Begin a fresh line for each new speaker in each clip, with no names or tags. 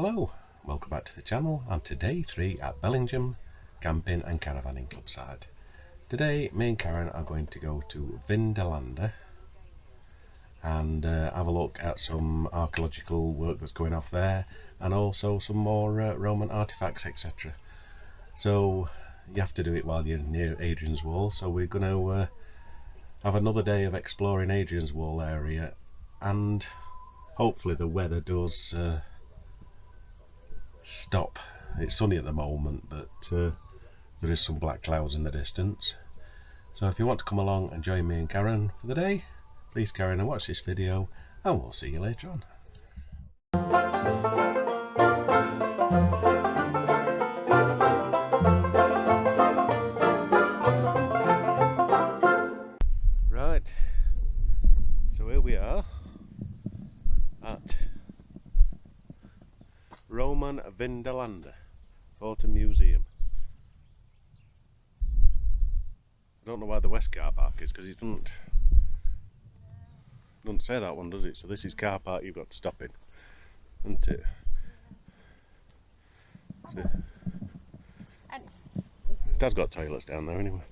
Hello, welcome back to the channel and to day 3 at Bellingham Camping and Caravanning Club site. Today me and Karen are going to go to Vindolanda and have a look at some archaeological work that's going off there and also some more Roman artifacts, etc. So you have to do it while you're near Hadrian's Wall, so we're going to have another day of exploring Hadrian's Wall area, and hopefully the weather does stop. It's sunny at the moment, but there is some black clouds in the distance. So if you want to come along and join me and Karen for the day, please carry on and watch this video, and we'll see you later on. Right, so here we are at Roman Vindolanda Photo Museum. I don't know why the west car park is, because it doesn't say that one, does it? So this is car park you've got to stop in, isn't it? So, Dad's got toilets down there anyway.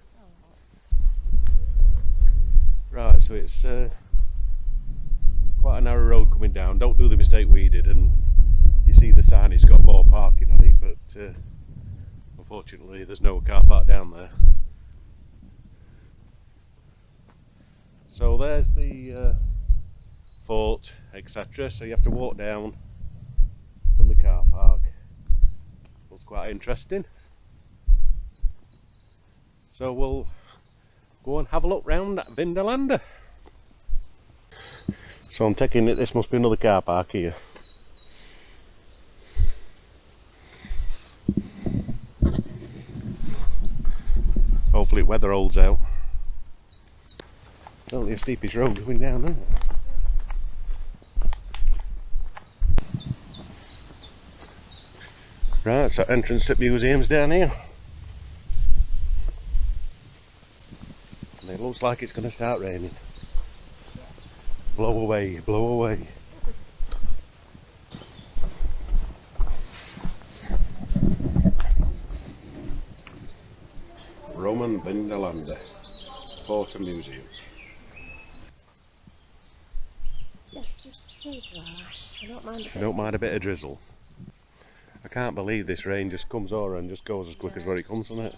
Right, so it's quite a narrow road coming down. Don't do the mistake we did, and you see the sign, it's got more parking on it, but unfortunately there's no car park down there. So there's the fort, etc. So you have to walk down from the car park. Looks quite interesting. So we'll go and have a look round at Vindolanda. So I'm taking it this must be another car park here. Hopefully weather holds out. Only a steepish road going down, isn't it? Right, so entrance to the museum's down here. And it looks like it's going to start raining. Blow away, blow away. Roman Vindolanda Photo Museum. I don't mind a bit of drizzle. I can't believe this rain just comes over and just goes as quick as where it comes, doesn't it?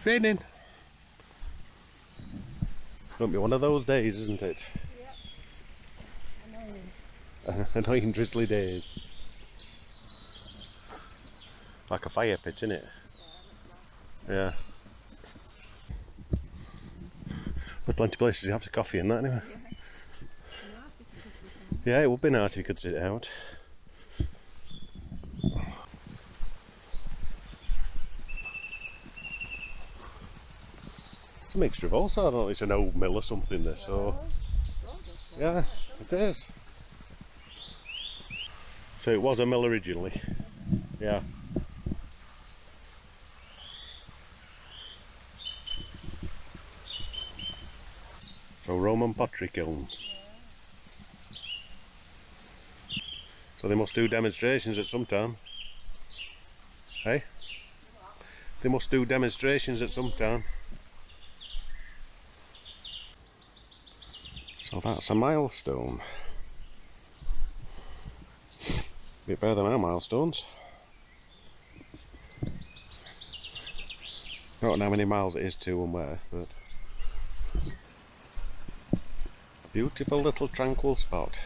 Raining. Won't be one of those days, isn't it? Annoying drizzly days. Like a fire pit, isn't it? Yeah. There's plenty of places you have to coffee in that anyway. Yeah, it would be nice if you could sit out. It's a mixture of all sorts. I don't know, it's an old mill or something there, so yeah, it is. So it was a mill originally, yeah. So Roman pottery kiln. So they must do demonstrations at some time. Hey? They must do demonstrations at some time. So that's a milestone. A bit better than our milestones. I don't know how many miles it is to and where, but a beautiful little tranquil spot.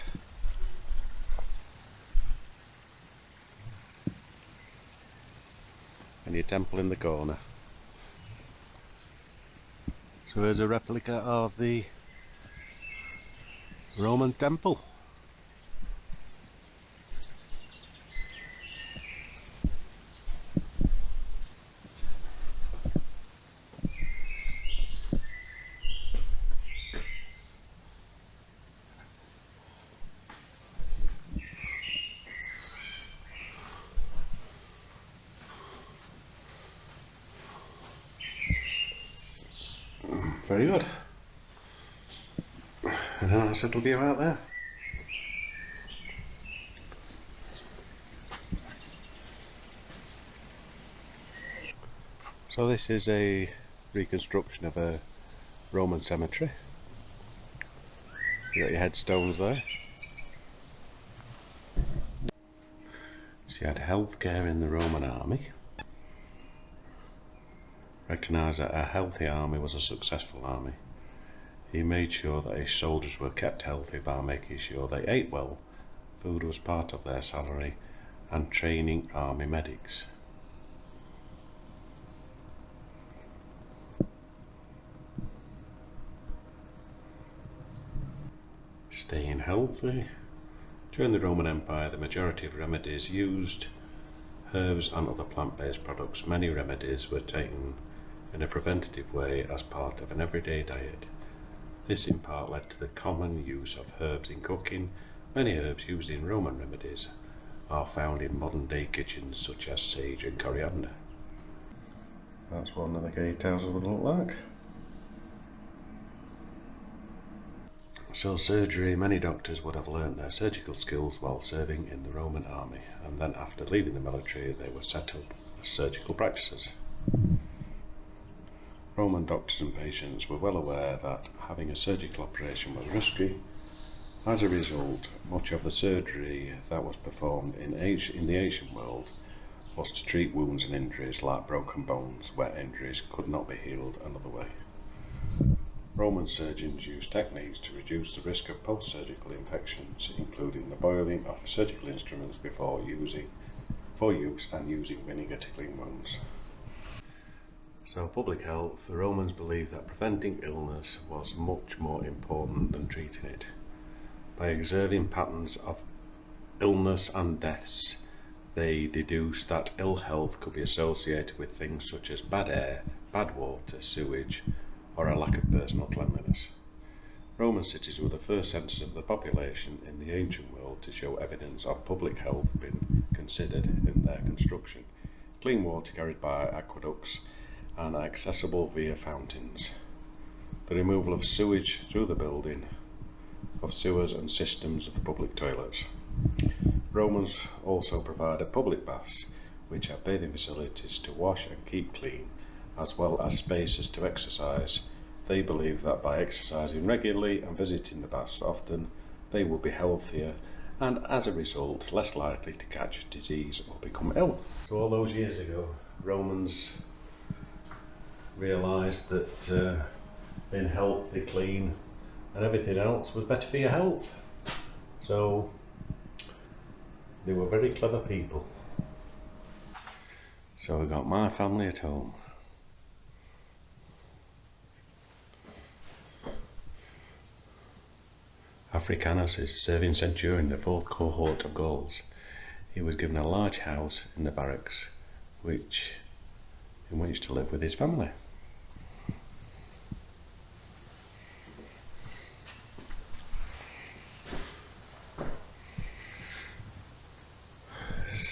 And your temple in the corner. So here's a replica of the Roman temple. Very good. And a nice little view out there. So this is a reconstruction of a Roman cemetery. You got your headstones there. So you had healthcare in the Roman army. Recognise that a healthy army was a successful army. He made sure that his soldiers were kept healthy by making sure they ate well, food was part of their salary, and training army medics. Staying healthy. During the Roman Empire, the majority of remedies used herbs and other plant-based products. Many remedies were taken in a preventative way as part of an everyday diet. This in part led to the common use of herbs in cooking. Many herbs used in Roman remedies are found in modern day kitchens, such as sage and coriander. That's what another gatehouses would look like. So surgery, many doctors would have learnt their surgical skills while serving in the Roman army, and then after leaving the military they were set up as surgical practices. Roman doctors and patients were well aware that having a surgical operation was risky. As a result, much of the surgery that was performed in the ancient world was to treat wounds and injuries like broken bones, where injuries could not be healed another way. Roman surgeons used techniques to reduce the risk of post-surgical infections, including the boiling of surgical instruments for use and using vinegar to clean wounds. So public health, the Romans believed that preventing illness was much more important than treating it. By observing patterns of illness and deaths, they deduced that ill health could be associated with things such as bad air, bad water, sewage, or a lack of personal cleanliness. Roman cities were the first centres of the population in the ancient world to show evidence of public health being considered in their construction. Clean water carried by aqueducts and accessible via fountains. The removal of sewage through the building of sewers and systems of the public toilets. Romans also provided public baths, which are bathing facilities to wash and keep clean, as well as spaces to exercise. They believed that by exercising regularly and visiting the baths often, they would be healthier and as a result less likely to catch disease or become ill. So all those years ago, Romans realised that being healthy, clean and everything else was better for your health. So they were very clever people. So we got my family at home. Africanus is serving centurion in the 4th cohort of Gauls. He was given a large house in the barracks in which to live with his family.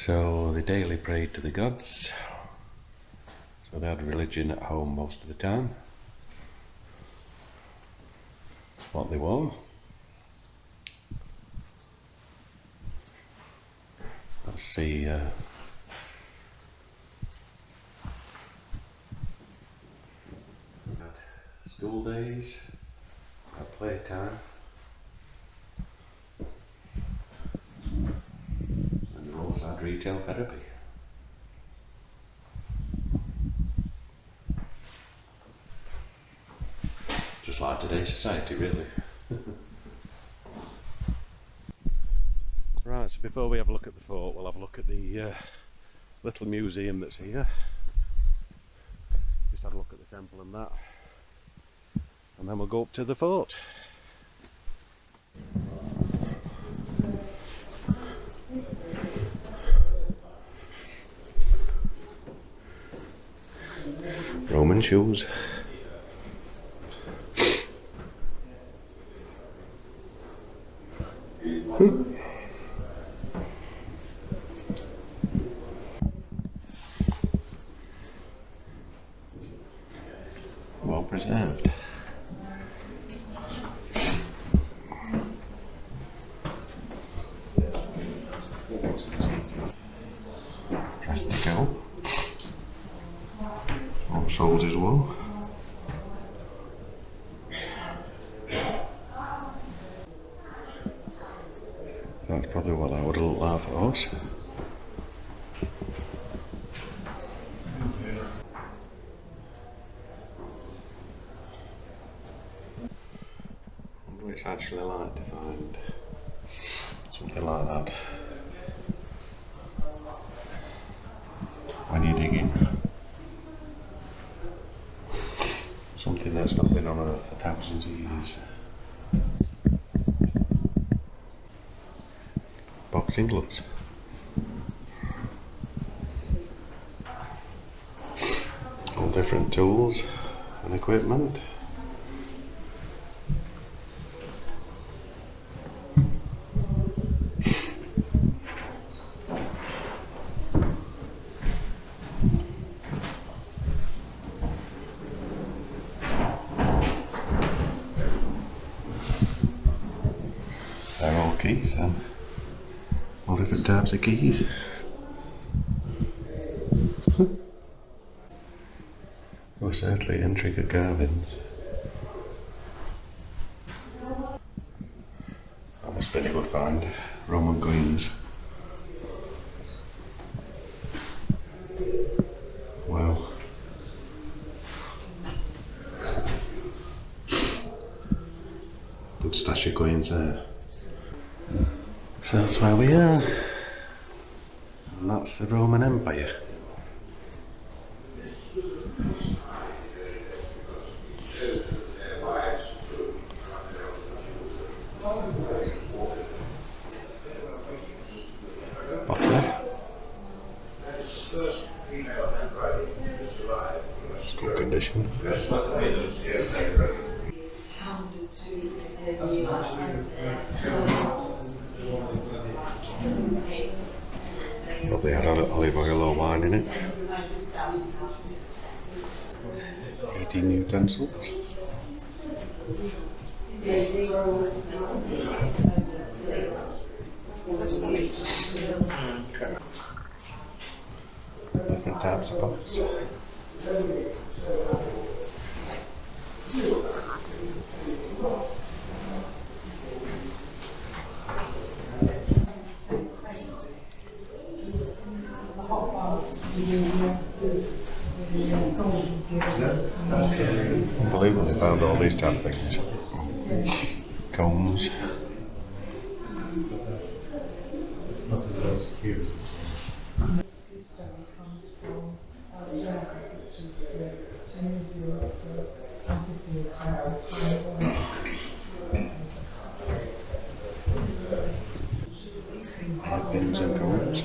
So they daily prayed to the gods. So they had religion at home most of the time. What they wore. Let's see. Had school days, had playtime. Also had retail therapy. Just like today's society, really. Right, so before we have a look at the fort, we'll have a look at the little museum that's here. Just had a look at the temple and that. And then we'll go up to the fort. Roman shoes. Well preserved. soldiers wool. That's probably what that would look like for us. I wonder what it's actually like to find something like that when you're digging. Something that's not been on Earth for thousands of years. Boxing gloves. All different tools and equipment. They're all keys then. All different types of keys. Well, certainly intricate carvings. That must have been a good find. Roman coins. Wow. Good stash of coins there. So that's where we are, and that's the Roman Empire. Pottery. It's good condition. Probably had olive oil or wine in it. Eating utensils. Different types of pots. Unbelievable they found all these type of things. Combs. Pins and combs.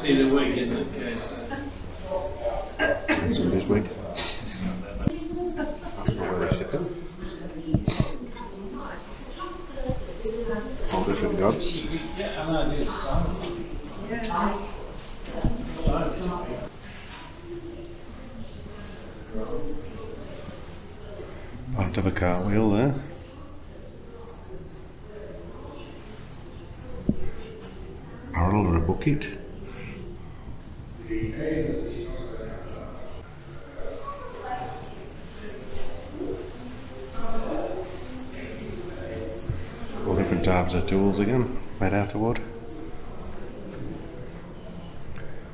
See the wig in that case.
Somebody's wig. I don't know where they ship them. All different gods. Part of a cartwheel there. Barrel or a bucket. All different types of tools again, made out of wood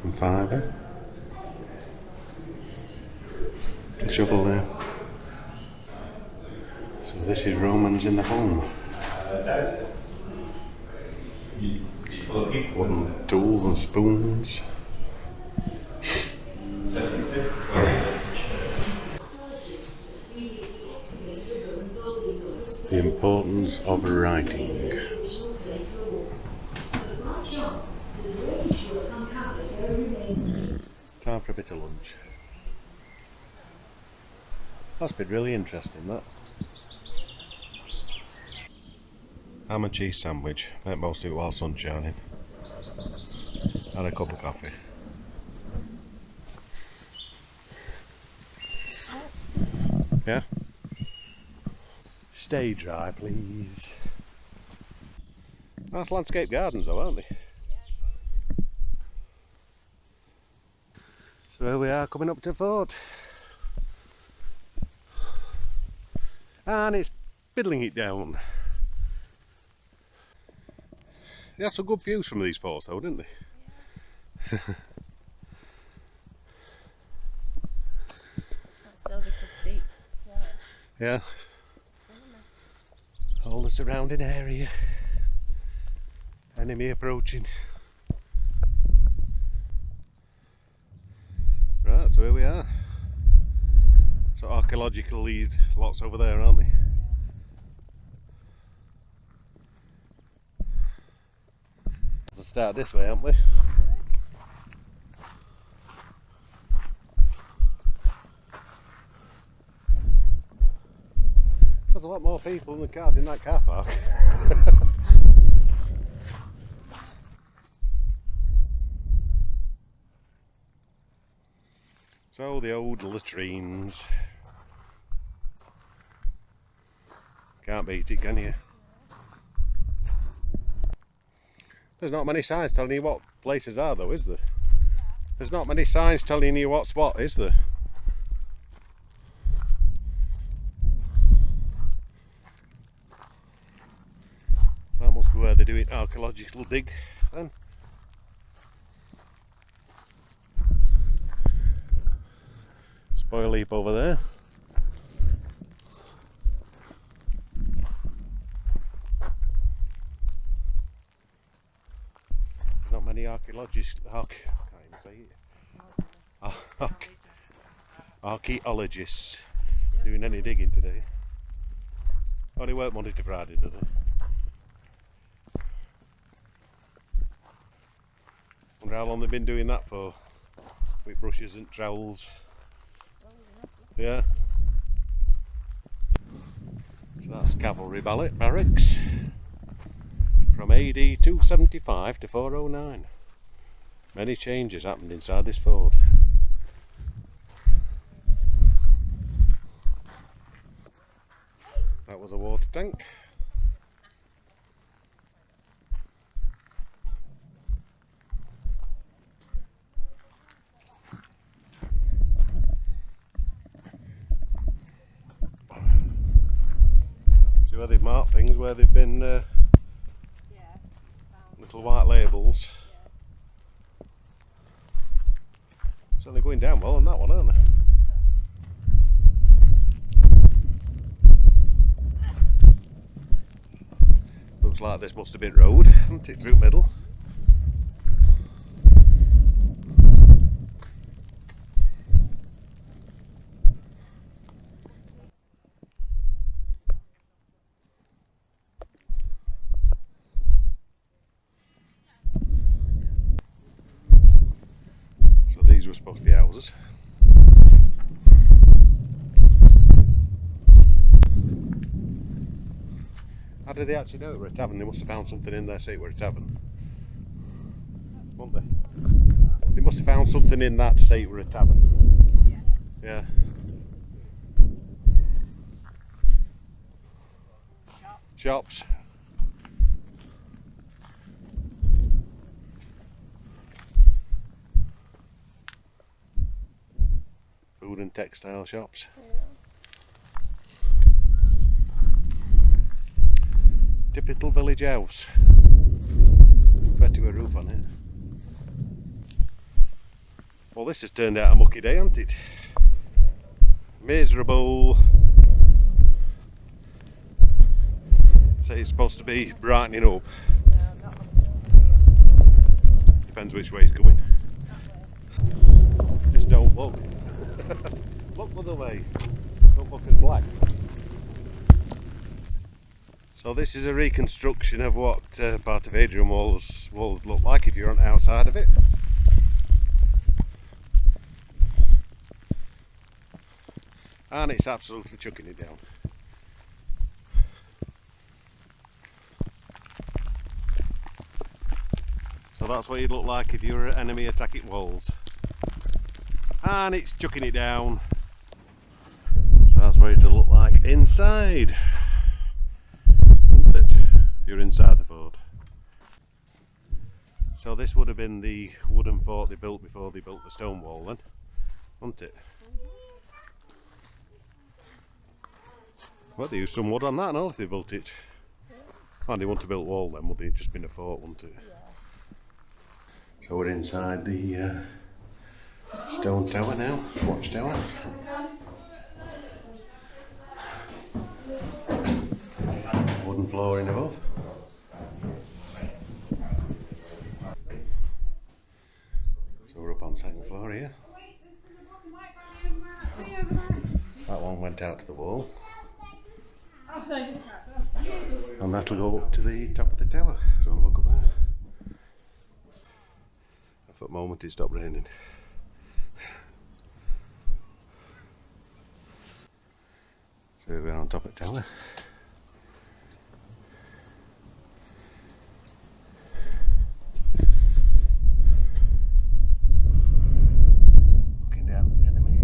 and fibre. A shovel there. So this is Romans in the home. Wooden tools and spoons. The importance of writing. Time for a bit of lunch. That's been really interesting, that. Ham and cheese sandwich, ate most of it while sun shining. And a cup of coffee. Yeah? Stay dry, please. Nice landscape gardens though, aren't they? So here we are coming up to the fort. And it's biddling it down. They had some good views from these forts though, didn't they?
Yeah. That's so they could see.
Yeah. All the surrounding area. Enemy approaching. Right, so here we are. So archaeological these lots over there, aren't they? Let's start this way, aren't we? There's a lot more people than the cars in that car park. So the old latrines. Can't beat it, can you? There's not many signs telling you what places are though, is there? There's not many signs telling you what's what, is there? That must be where they're doing archaeological dig then. Spoil heap over there. Not many archaeologists doing any digging today. Oh, they work Monday to Friday, do they? Wonder how long they've been doing that for, with brushes and trowels. Yeah. So that's cavalry barracks from AD 275 to 409. Many changes happened inside this fort. That was a water tank. See where they've marked things, where they've been little white labels. So they're going down well on that one, aren't they? Looks like this must have been road, hasn't it, through middle? So these were supposed to be houses. How did they actually know it were a tavern? They must have found something in there to say it were a tavern. Won't they? They must have found something in that to say it were a tavern. Yeah. Shops. Food and textile shops. Typical village house. Better with a roof on it. Well, this has turned out a mucky day, hasn't it? Miserable. So it's supposed to be brightening up. Depends which way it's coming. Just don't look. Look the other way. Don't look as black. So this is a reconstruction of what part of Hadrian Wall would look like if you're on the outside of it. And it's absolutely chucking it down. So that's what you'd look like if you were enemy attacking walls. And it's chucking it down. So that's what it'll look like inside. Isn't it? If you're inside the fort. So this would have been the wooden fort they built before they built the stone wall then. wasn't it? Well, they used some wood on that and all if they built it. And they wouldn't have built wall then, would they? It'd just been a fort, wouldn't it? Yeah. So we're inside the stone tower now, watchtower. Wooden flooring above. So we're up on second floor here. That one went out to the wall. And that'll go up to the top of the tower. So we'll look up there. For the moment it stopped raining. So we're on top of the tower. Looking down at the enemy.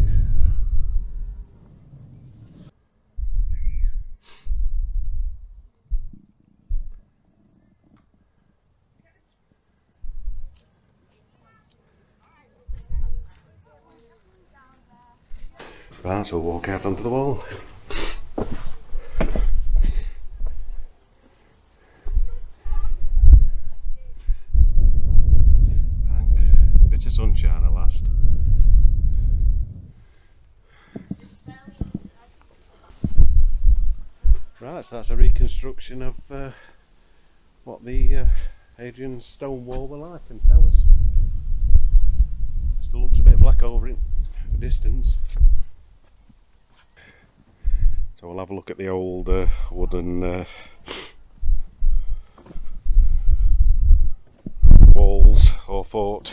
Right, so we'll walk out onto the wall. A bit of sunshine at last. Right, so that's a reconstruction of what the Hadrian's stone wall were like and towers. Still looks a bit black over it for distance. So we'll have a look at the old wooden walls or fort.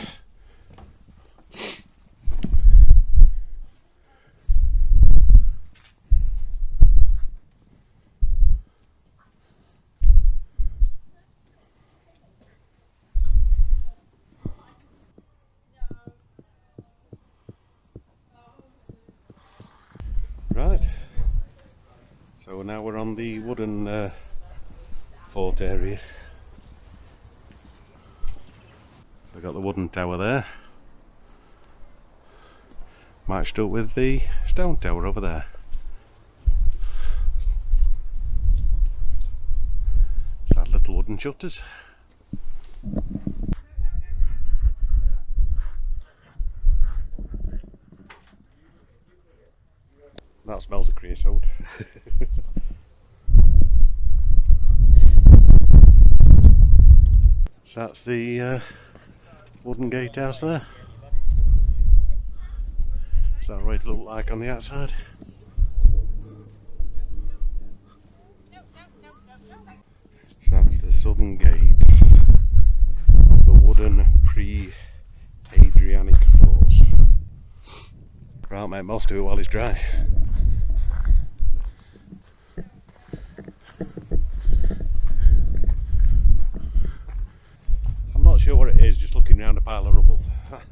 Right. So now we're on the wooden fort area. We've got the wooden tower there, matched up with the stone tower over there. Sad little wooden shutters. That smells of creosote. So that's the wooden gatehouse there. So that's what it looks like on the outside. So that's the southern gate of the wooden pre-Hadrianic forts. Right, mate, most of it while it's dry. Not sure what it is, just looking around a pile of rubble. But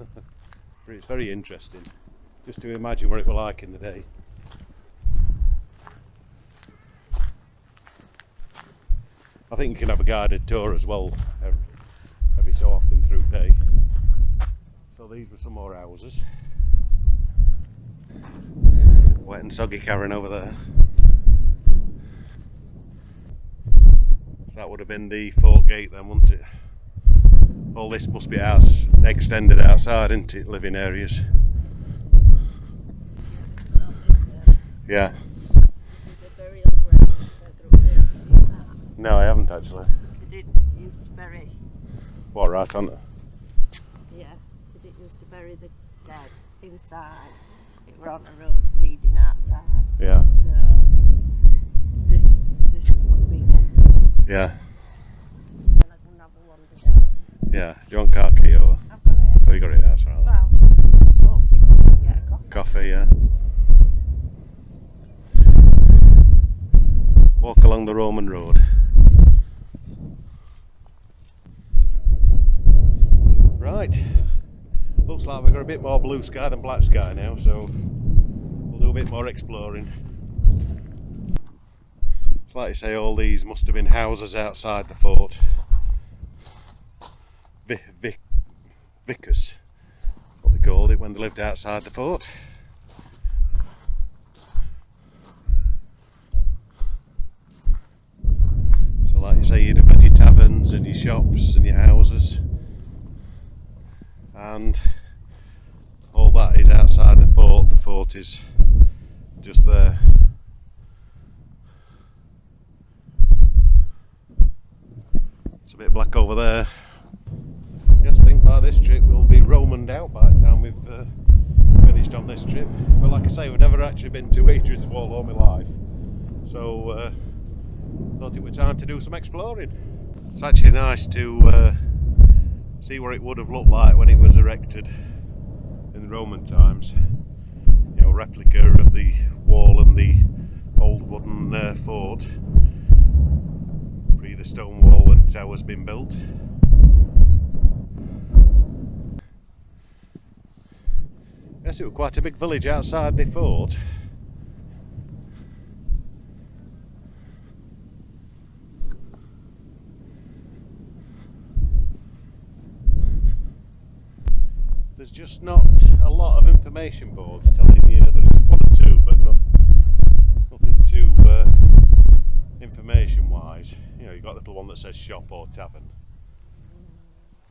it's very interesting just to imagine what it was like in the day. I think you can have a guided tour as well every so often through the day. So these were some more houses. Wet and soggy caravan over there. So that would have been the fort gate then, wouldn't it? All this must be house extended outside, isn't it? Living areas. Yeah. No, I haven't actually.
They did used to bury.
What, right on it?
Yeah, they did used to bury the dead inside. It were on a road leading outside.
Yeah.
So this would be it.
Yeah.
Then I can have a wander down.
Yeah. Do you want car key or?
I've got it.
Oh, you got it, that's right.
Well, hopefully go and get a coffee.
Coffee, yeah. Walk along the Roman road. Right. Looks like we've got a bit more blue sky than black sky now, so we'll do a bit more exploring. It's like you say, all these must have been houses outside the fort. Vicus, what they called it when they lived outside the fort. So like you say, you'd have had your taverns and your shops and your houses, and all that is outside the fort. The fort is just there. It's a bit black over there. Yes, I think by this trip we'll be Romaned out by the time we've finished on this trip. But like I say, we've never actually been to Hadrian's Wall all my life, so thought it was time to do some exploring. It's actually nice to see what it would have looked like when it was erected in the Roman times. You know, replica of the wall and the old wooden fort, pre the stone wall and towers being built. Yes, it was quite a big village outside the fort. There's just not a lot of information boards telling you. There's one or two, but nothing too information wise. You know, you've got a little one that says shop or tavern.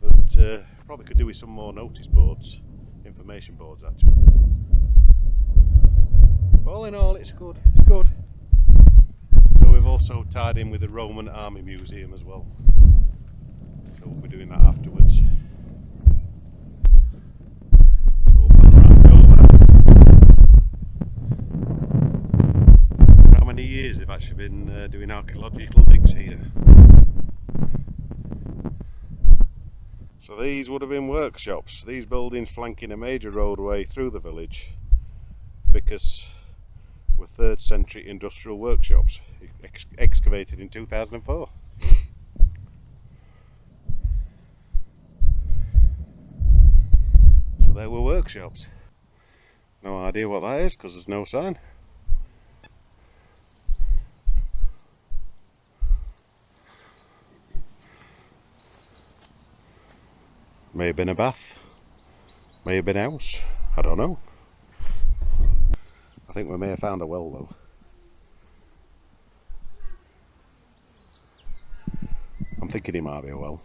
But probably could do with some more notice boards. Information boards actually. But all in all, it's good. It's good. So we've also tied in with the Roman Army Museum as well. So we'll be doing that afterwards. So we'll put right over. How many years they've actually been doing archaeological digs here? So these would have been workshops, these buildings flanking a major roadway through the village, because were 3rd century industrial workshops, excavated in 2004. So there were workshops. No idea what that is because there's no sign. May have been a bath, may have been a house, I don't know. I think we may have found a well though. I'm thinking it might be a well.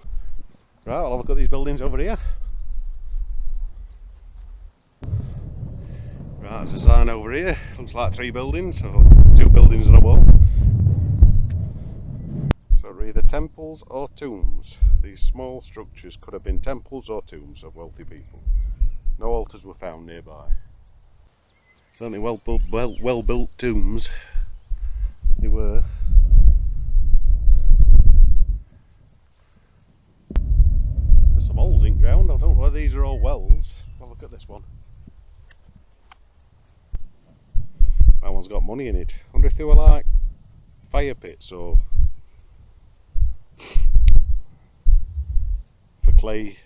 Right, I'll have a look at these buildings over here. Right, there's a sign over here, looks like 3 buildings, so 2 buildings and a wall. So either temples or tombs. These small structures could have been temples or tombs of wealthy people. No altars were found nearby. Certainly well built tombs, as they were. There's some holes in ground. I don't know whether these are all wells. Have a look at this one. That one's got money in it. I wonder if they were like fire pits or for clay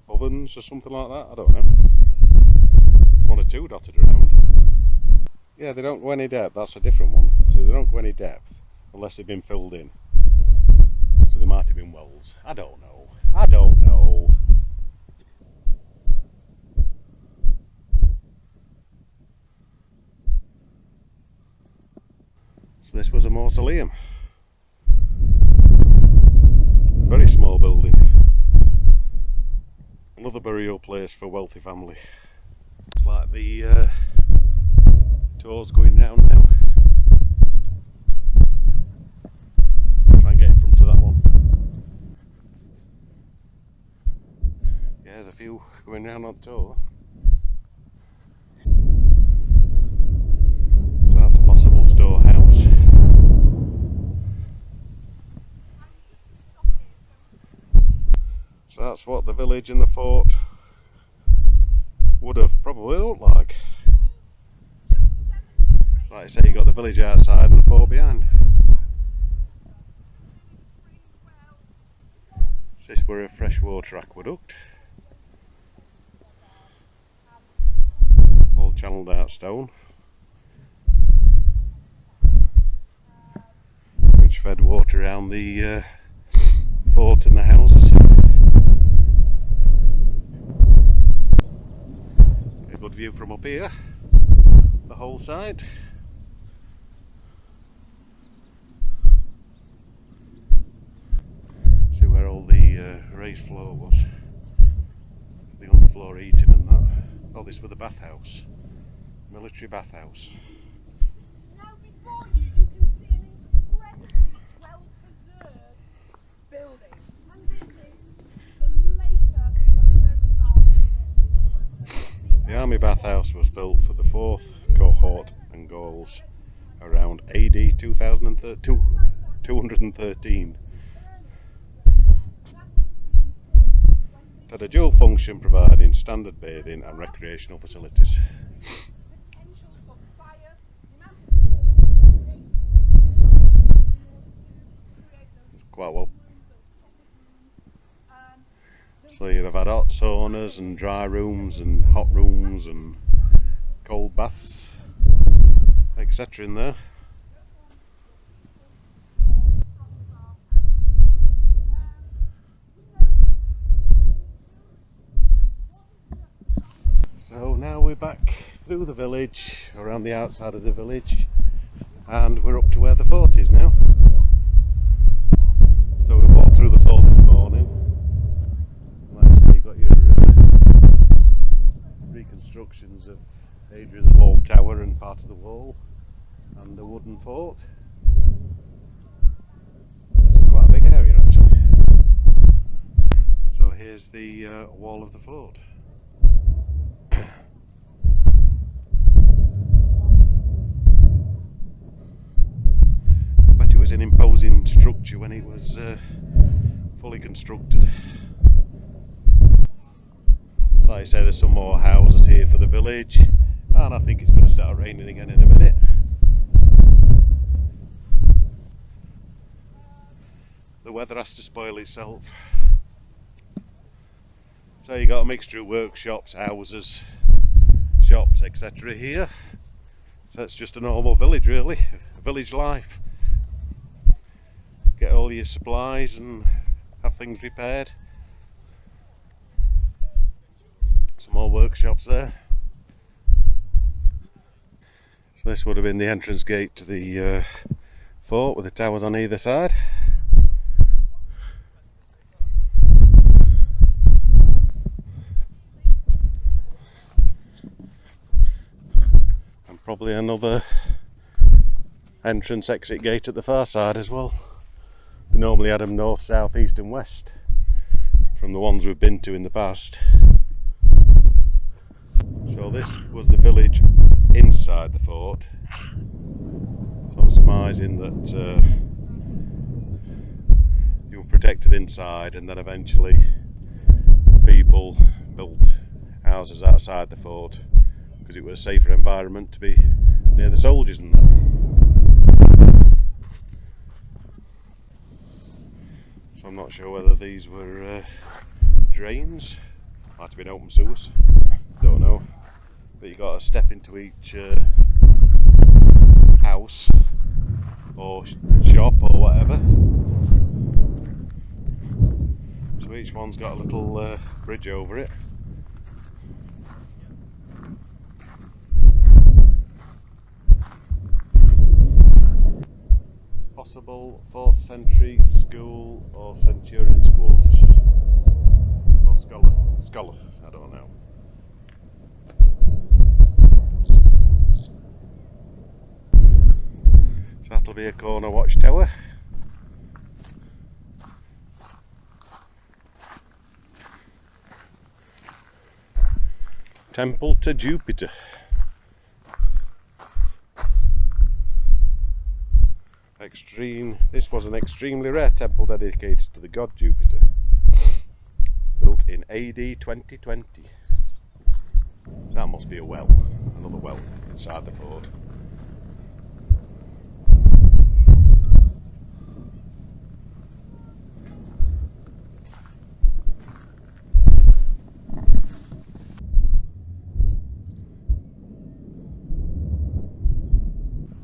ovens or something like that. I don't know. 1 or 2 dotted around. Yeah, they don't go any depth. That's a different one. So they don't go any depth unless they've been filled in. So they might have been wells. I don't know. I don't know. So this was a mausoleum. A very small building. Another burial place for wealthy family. It's like the tour's going round now. Try and get in front of that one. Yeah, there's a few going round on tour. So that's a possible storehouse. So that's what the village and the fort would have probably looked like. Like I say, you got the village outside and the fort behind. So this were a freshwater aqueduct. All channelled out stone. Which fed water around the fort and the houses. view from up here, the whole side. See where all the raised floor was, the underfloor heating and that. Oh, this was the bathhouse, military bathhouse.
Now before you can see an incredibly well-preserved building, and this is the later
The army bathhouse was built for the 4th cohort and goals around AD 213. It had a dual function providing standard bathing and recreational facilities.
potential for fire, the amount
It's quite well. So you'd have had hot saunas and dry rooms and hot rooms and cold baths, etc. in there. So now we're back through the village, around the outside of the village, and we're up to where the fort is now. So we walked through the fort this morning. Like I say, you've got your reconstructions of Hadrian's Wall Tower and part of the wall, and the wooden fort. It's quite a big area actually. So here's the wall of the fort. But it was an imposing structure when it was fully constructed. Like I say, there's some more houses here for the village, and I think it's going to start raining again in a minute. The weather has to spoil itself. So you got a mixture of workshops, houses, shops, etc. here. So it's just a normal village really, village life. Get all your supplies and have things repaired. Some more workshops there. So this would have been the entrance gate to the fort with the towers on either side. And probably another entrance exit gate at the far side as well. We normally had them north, south, east and west from the ones we've been to in the past. So this was the village inside the fort. So I'm surmising that you were protected inside, and then eventually people built houses outside the fort because it was a safer environment to be near the soldiers and that. So I'm not sure whether these were drains, might have been open sewers, don't know. But you got to step into each house or shop or whatever. So each one's got a little bridge over it. Possible 4th century school or centurion's quarters. Or scholar, I don't know. So that'll be a corner watchtower. Temple to Jupiter. This was an extremely rare temple dedicated to the god Jupiter. Built in AD 2020. That must be a well, another well inside the fort.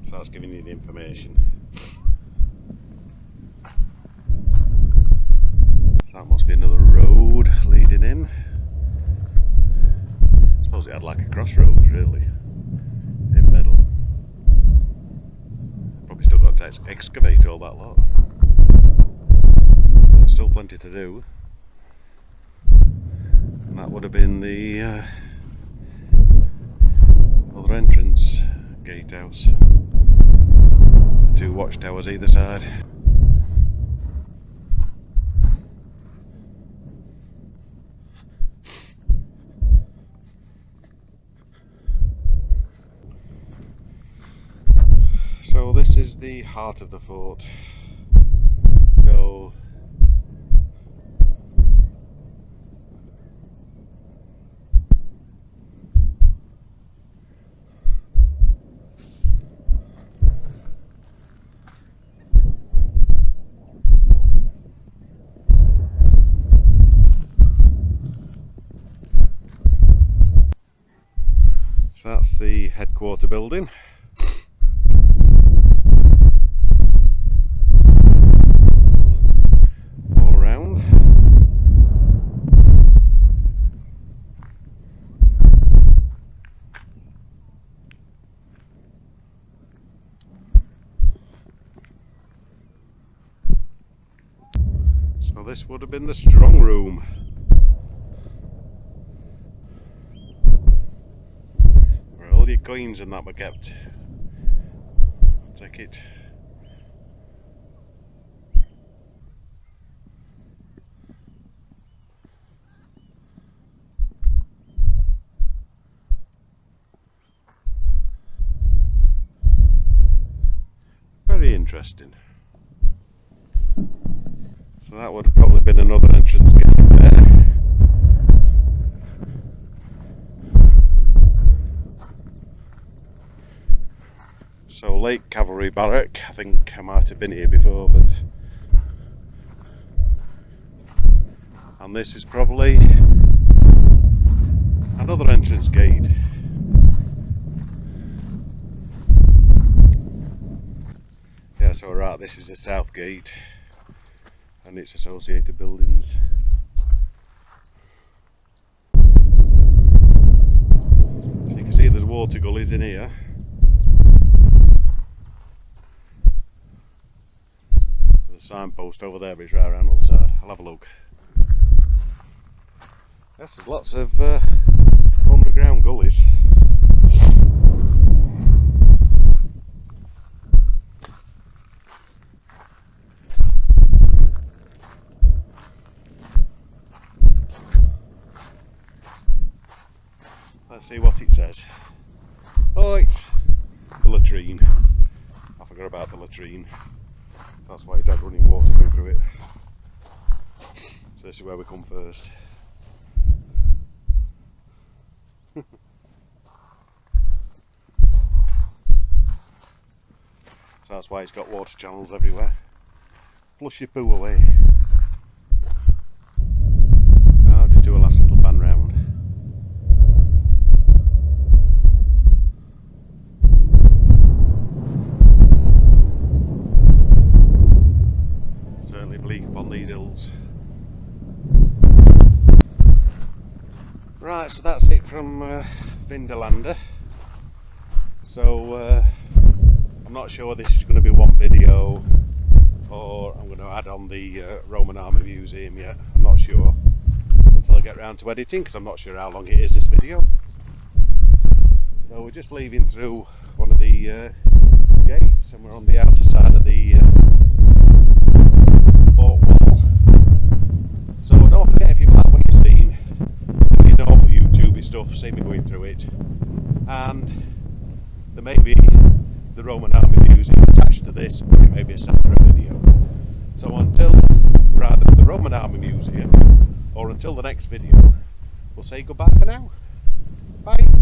So that's giving you the information. That must be another road leading in. I suppose it had like a crossroads really, in middle. Probably still got to excavate all that lot. There's still plenty to do. And that would have been the other entrance gatehouse. The two watchtowers either side. So this is the heart of the fort. So that's the headquarter building. All around. So this would have been the strong room. All your coins and that were kept. Take it. Very interesting. So that would have probably been another entrance gate there. So Lake Cavalry Barrack, I think I might have been here before, but... And this is probably another entrance gate. Yeah, so right, this is the south gate and its associated buildings. So you can see there's water gullies in here. Signpost over there, but it's right around the other side. I'll have a look. Yes, there's lots of underground gullies. Let's see what it says. Oh, it's the latrine. I forgot about the latrine. That's why it had running water going through it. So this is where we come first. So that's why it's got water channels everywhere. Flush your poo away. I'll just do a last little pan round. Certainly bleak upon these hills. Right, so that's it from Vindolanda. So I'm not sure this is going to be one video or I'm going to add on the Roman Army Museum yet. I'm not sure until I get round to editing, because I'm not sure how long it is, this video. So we're just leaving through one of the gates and we're on the outer side of the fort wall. So don't forget, if you like what you've seen, you know, YouTube stuff, see me going through it, and there may be the Roman Army Museum attached to this, or it may be a separate video. So until rather the Roman Army Museum, or until the next video, we'll say goodbye for now. Bye.